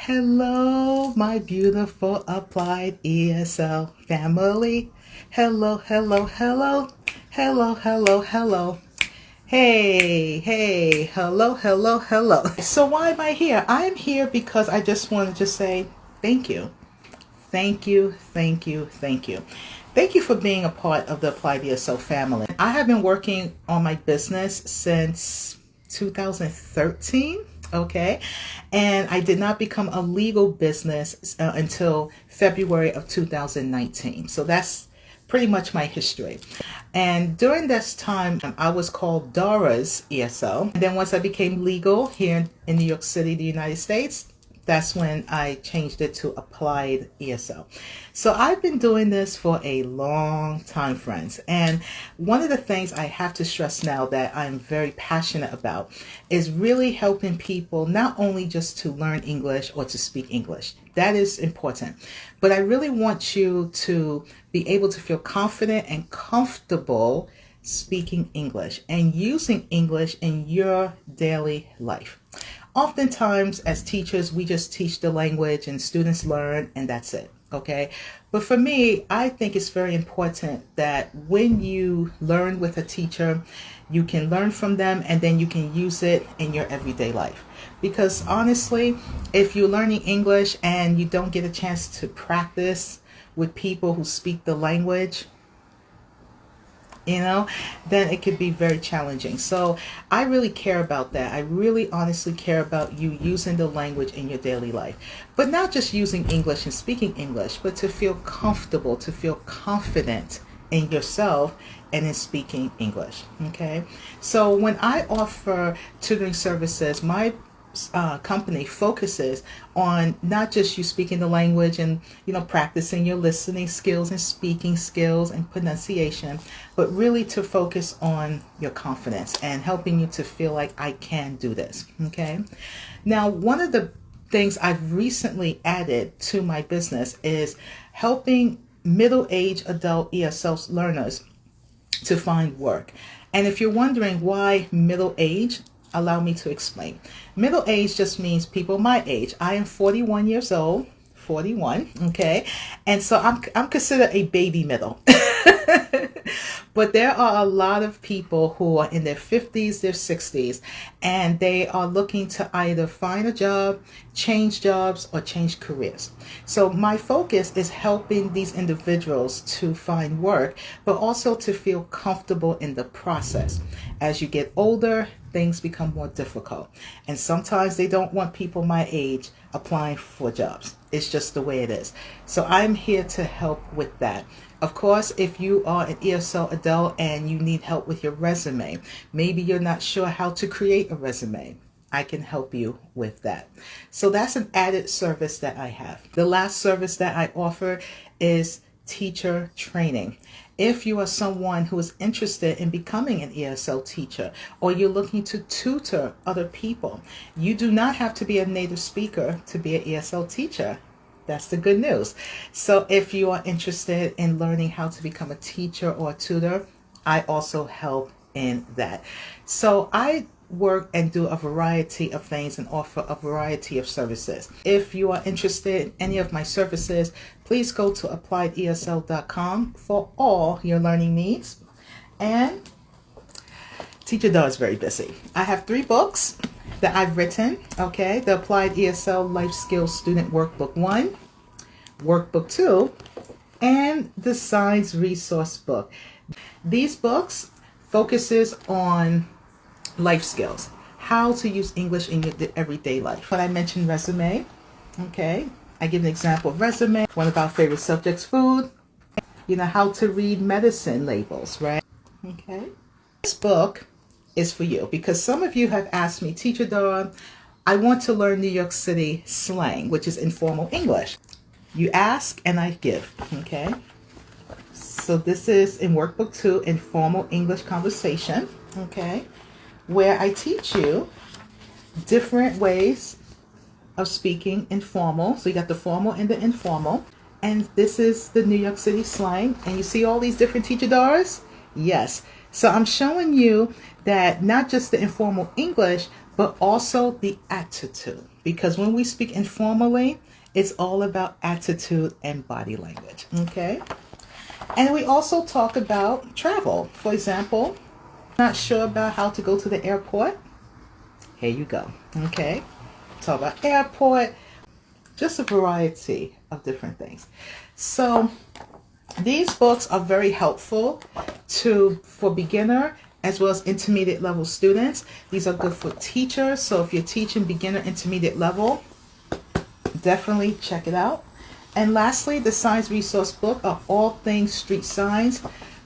Hello, my beautiful Applied ESL family. Hello, hello, hello, hello, hello, hello. Hey, hey, hello, hello, hello. So why am I here? I'm here because I just wanted to say thank you. Thank you, thank you, thank you. Thank you for being a part of the AppliedESL family. I have been working on my business since 2013. Okay, and I did not become a legal business until February of 2019. So that's pretty much my history. And during this time, I was called Dara's ESL. And then once I became legal here in New York City, the United States, that's when I changed it to Applied ESL. So I've been doing this for a long time, friends. And one of the things I have to stress now that I'm very passionate about is really helping people not only just to learn English or to speak English. That is important. But I really want you to be able to feel confident and comfortable speaking English and using English in your daily life. Oftentimes, as teachers, we just teach the language and students learn and that's it, okay? But for me, I think it's very important that when you learn with a teacher, you can learn from them and then you can use it in your everyday life. Because honestly, if you're learning English and you don't get a chance to practice with people who speak the language, then it could be very challenging. So I really care about that. I really honestly care about you using the language in your daily life, but not just using English and speaking English, but to feel comfortable, to feel confident in yourself and in speaking English. Okay. So when I offer tutoring services, my company focuses on not just you speaking the language and practicing your listening skills and speaking skills and pronunciation, but really to focus on your confidence and helping you to feel like I can do this. Okay. Now, one of the things I've recently added to my business is helping middle-aged adult ESL learners to find work. And if you're wondering why middle-aged, allow me to explain. Middle age just means people my age. I am 41 years old, 41, okay? And so I'm considered a baby middle. But there are a lot of people who are in their 50s, their 60s, and they are looking to either find a job, change jobs, or change careers. So my focus is helping these individuals to find work, but also to feel comfortable in the process. As you get older, things become more difficult. And sometimes they don't want people my age applying for jobs. It's just the way it is. So I'm here to help with that. Of course, if you are an ESL adult and you need help with your resume, maybe you're not sure how to create a resume, I can help you with that. So that's an added service that I have. The last service that I offer is teacher training. If you are someone who is interested in becoming an ESL teacher, or you're looking to tutor other people, you do not have to be a native speaker to be an ESL teacher. That's the good news. So if you are interested in learning how to become a teacher or a tutor, I also help in that. So I work and do a variety of things and offer a variety of services. If you are interested in any of my services, please go to AppliedESL.com for all your learning needs. And Teacher Dara is very busy. I have 3 books that I've written, okay? The Applied ESL Life Skills Student Workbook 1, Workbook 2, and the Science Resource Book. These books focuses on life skills, how to use English in your everyday life. When I mentioned resume, okay, I give an example of resume. One of our favorite subjects, food, how to read medicine labels, right? Okay. This book is for you because some of you have asked me, Teacher Dara, I want to learn New York City slang, which is informal English. You ask and I give, okay? So this is in Workbook 2, Informal English Conversation, okay, where I teach you different ways of speaking informal. So you got the formal and the informal. And this is the New York City slang. And you see all these different Teacher Daras? Yes. So I'm showing you that not just the informal English, but also the attitude. because when we speak informally, it's all about attitude and body language, okay? And we also talk about travel. For example, not sure about how to go to the airport? Here you go, okay? Talk about airport, just a variety of different things. So these books are very helpful for beginner as well as intermediate level students. These are good for teachers. So if you're teaching beginner, intermediate level, definitely check it out. And lastly, the science resource book are all things street signs.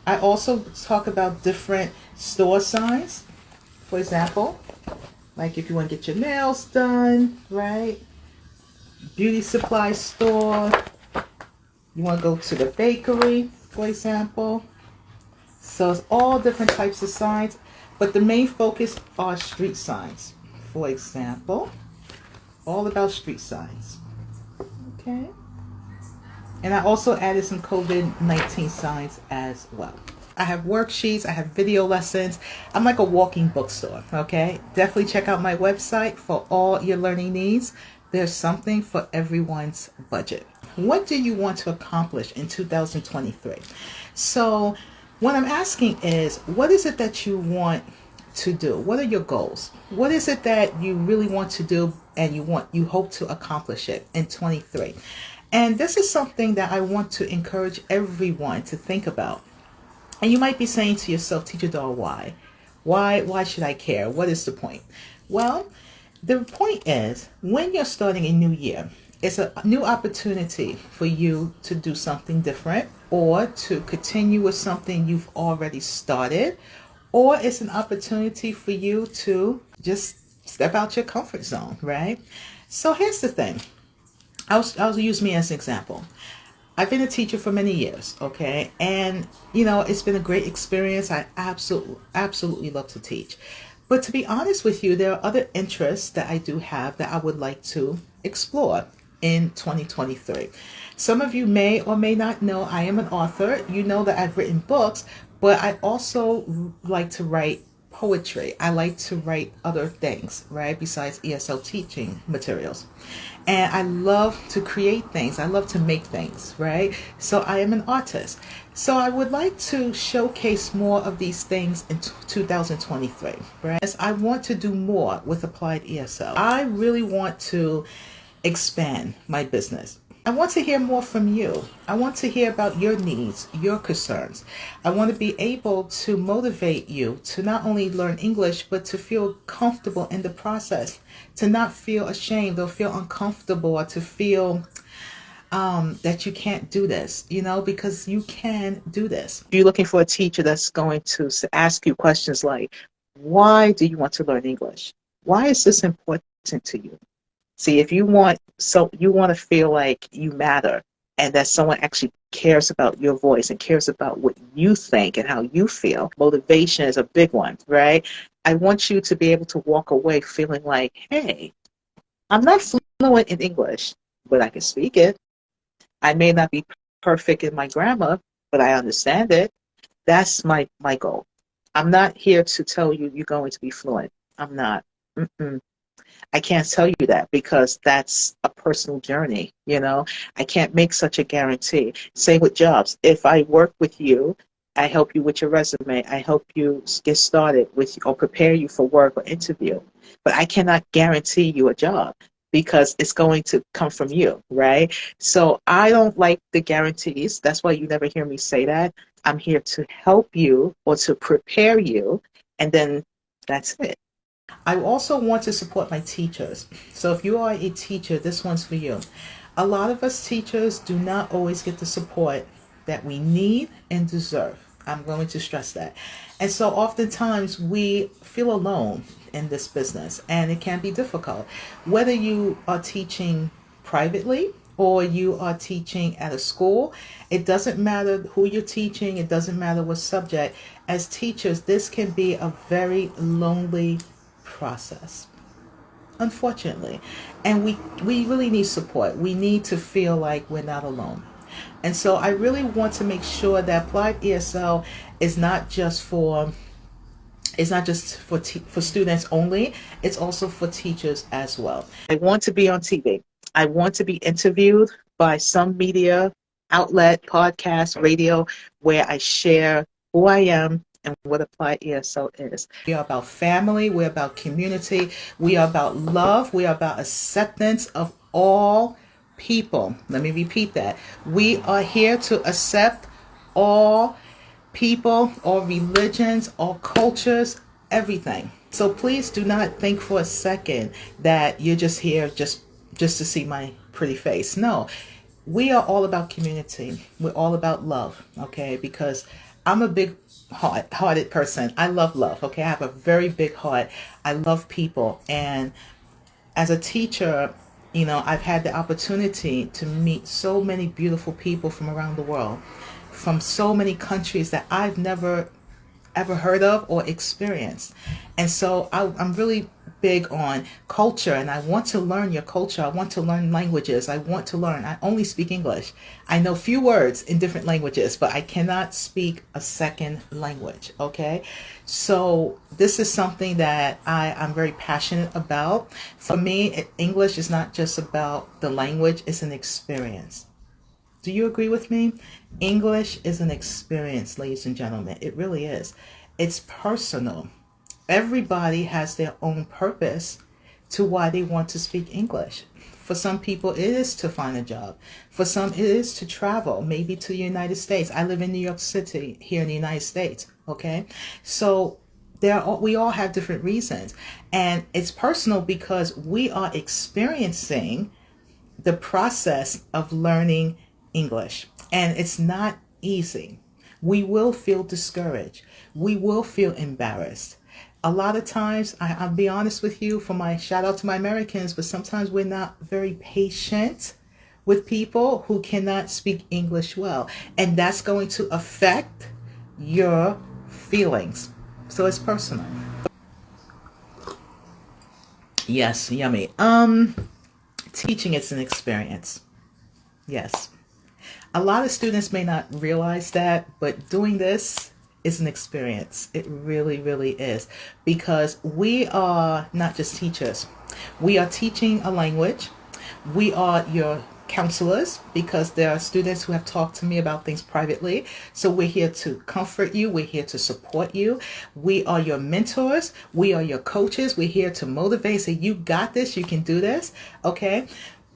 I also talk about different store signs. For example, like if you want to get your nails done, right? Beauty supply store. You want to go to the bakery, for example. So it's all different types of signs, but the main focus are street signs. For example, all about street signs. Okay. And I also added some COVID-19 signs as well. I have worksheets, I have video lessons. I'm like a walking bookstore, okay? Definitely check out my website for all your learning needs. There's something for everyone's budget. What do you want to accomplish in 2023? So what I'm asking is, what is it that you want to do? What are your goals? What is it that you really want to do and you hope to accomplish it in 23? And this is something that I want to encourage everyone to think about. And you might be saying to yourself, Teacher Dara, why? Why should I care? What is the point? Well, the point is, when you're starting a new year, it's a new opportunity for you to do something different or to continue with something you've already started, or it's an opportunity for you to just step out your comfort zone, right? So here's the thing. I'll use me as an example. I've been a teacher for many years, okay? And, it's been a great experience. I absolutely love to teach. But to be honest with you, there are other interests that I do have that I would like to explore in 2023. Some of you may or may not know I am an author. You know that I've written books, but I also like to write poetry. I like to write other things, right, besides ESL teaching materials. And I love to create things. I love to make things, right? So I am an artist. So I would like to showcase more of these things in 2023, right? As I want to do more with Applied ESL. I really want to expand my business. I want to hear more from you. I want to hear about your needs, your concerns. I want to be able to motivate you to not only learn English, but to feel comfortable in the process, to not feel ashamed or feel uncomfortable or to feel that you can't do this, because you can do this. If you're looking for a teacher that's going to ask you questions like, why do you want to learn English? Why is this important to you? See, if you want to feel like you matter and that someone actually cares about your voice and cares about what you think and how you feel, motivation is a big one, right? I want you to be able to walk away feeling like, hey, I'm not fluent in English, but I can speak it. I may not be perfect in my grammar, but I understand it. That's my goal. I'm not here to tell you you're going to be fluent. I'm not. I can't tell you that because that's a personal journey, I can't make such a guarantee. Same with jobs. If I work with you, I help you with your resume. I help you get started with or prepare you for work or interview. But I cannot guarantee you a job because it's going to come from you, right? So I don't like the guarantees. That's why you never hear me say that. I'm here to help you or to prepare you, and then that's it. I also want to support my teachers. So if you are a teacher, this one's for you. A lot of us teachers do not always get the support that we need and deserve. I'm going to stress that. And so oftentimes we feel alone in this business, and it can be difficult. Whether you are teaching privately or you are teaching at a school, it doesn't matter who you're teaching, it doesn't matter what subject. As teachers, this can be a very lonely process, unfortunately. And we really need support. We need to feel like we're not alone. And so I really want to make sure that Applied ESL is not just for It's not just for students only, it's also for teachers as well. I want to be on TV. I want to be interviewed by some media outlet, podcast, radio, where I share who I am and what Applied ESL is. We are about family, we're about community, we are about love, we are about acceptance of all people. Let me repeat that. We are here to accept all people, all religions, all cultures, everything. So please do not think for a second that you're just here just to see my pretty face. No, we are all about community. We're all about love, okay? Because I'm a big hearted person. I love love, okay? I have a very big heart. I love people. And as a teacher, I've had the opportunity to meet so many beautiful people from around the world, from so many countries that I've never ever heard of or experienced. And so I'm really big on culture, and I want to learn your culture. I want to learn languages. I want to learn. I only speak English. I know few words in different languages, but I cannot speak a second language, okay? So this is something that I'm very passionate about. For me, English is not just about the language, it's an experience. Do you agree with me? English is an experience, ladies and gentlemen. It really is. It's personal. Everybody has their own purpose to why they want to speak English. For some people, it is to find a job. For some, it is to travel, maybe to the United States. I live in New York City, here in the United States, okay? So we all have different reasons. And it's personal because we are experiencing the process of learning English. And it's not easy. We will feel discouraged. We will feel embarrassed. A lot of times, I'll be honest with you, shout out to my Americans, but sometimes we're not very patient with people who cannot speak English well. And that's going to affect your feelings. So it's personal. Yes, yummy. Teaching is an experience. Yes. A lot of students may not realize that, but doing this is an experience. It really, really is. Because we are not just teachers. We are teaching a language. We are your counselors, because there are students who have talked to me about things privately. So we're here to comfort you. We're here to support you. We are your mentors. We are your coaches. We're here to motivate, say, you got this, you can do this, okay?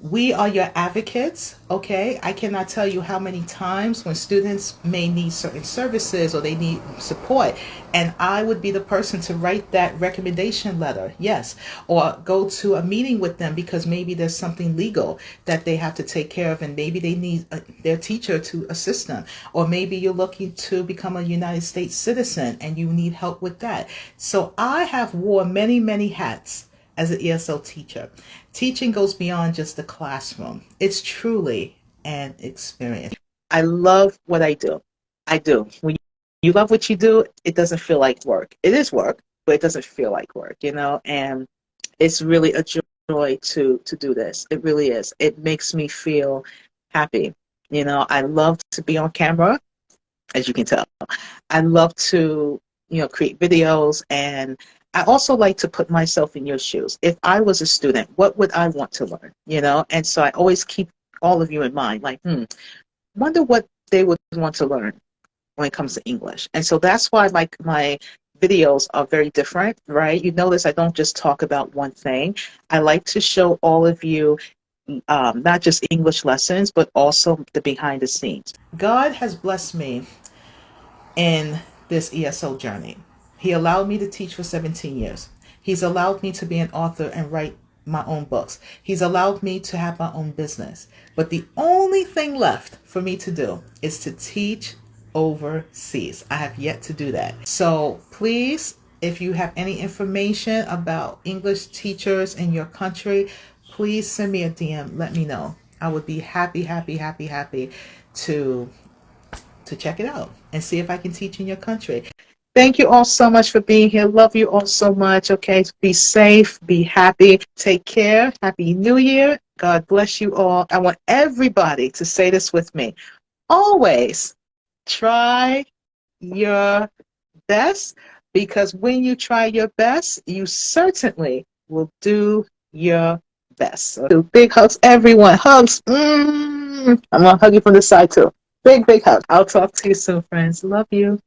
We are your advocates, okay? I cannot tell you how many times when students may need certain services or they need support, and I would be the person to write that recommendation letter, yes, or go to a meeting with them because maybe there's something legal that they have to take care of, and maybe they need their teacher to assist them, or maybe you're looking to become a United States citizen and you need help with that. So I have worn many, many hats as an ESL teacher. Teaching goes beyond just the classroom. It's truly an experience. I love what I do. I do. When you love what you do, it doesn't feel like work. It is work, but it doesn't feel like work, and it's really a joy to do this. It really is. It makes me feel happy. I love to be on camera, as you can tell. I love to, create videos, and I also like to put myself in your shoes. If I was a student, what would I want to learn? And so I always keep all of you in mind, like, wonder what they would want to learn when it comes to English. And so that's why my videos are very different, right? You notice I don't just talk about one thing. I like to show all of you not just English lessons, but also the behind the scenes. God has blessed me in this ESL journey. He allowed me to teach for 17 years. He's allowed me to be an author and write my own books. He's allowed me to have my own business. But the only thing left for me to do is to teach overseas. I have yet to do that. So please, if you have any information about English teachers in your country, please send me a DM. Let me know. I would be happy to check it out and see if I can teach in your country. Thank you all so much for being here. Love you all so much. Okay, be safe, be happy, take care. Happy New Year. God bless you all. I want everybody to say this with me. Always try your best, because when you try your best, you certainly will do your best. So big hugs, everyone. Hugs. I'm going to hug you from the side too. Big, big hug. I'll talk to you soon, friends. Love you.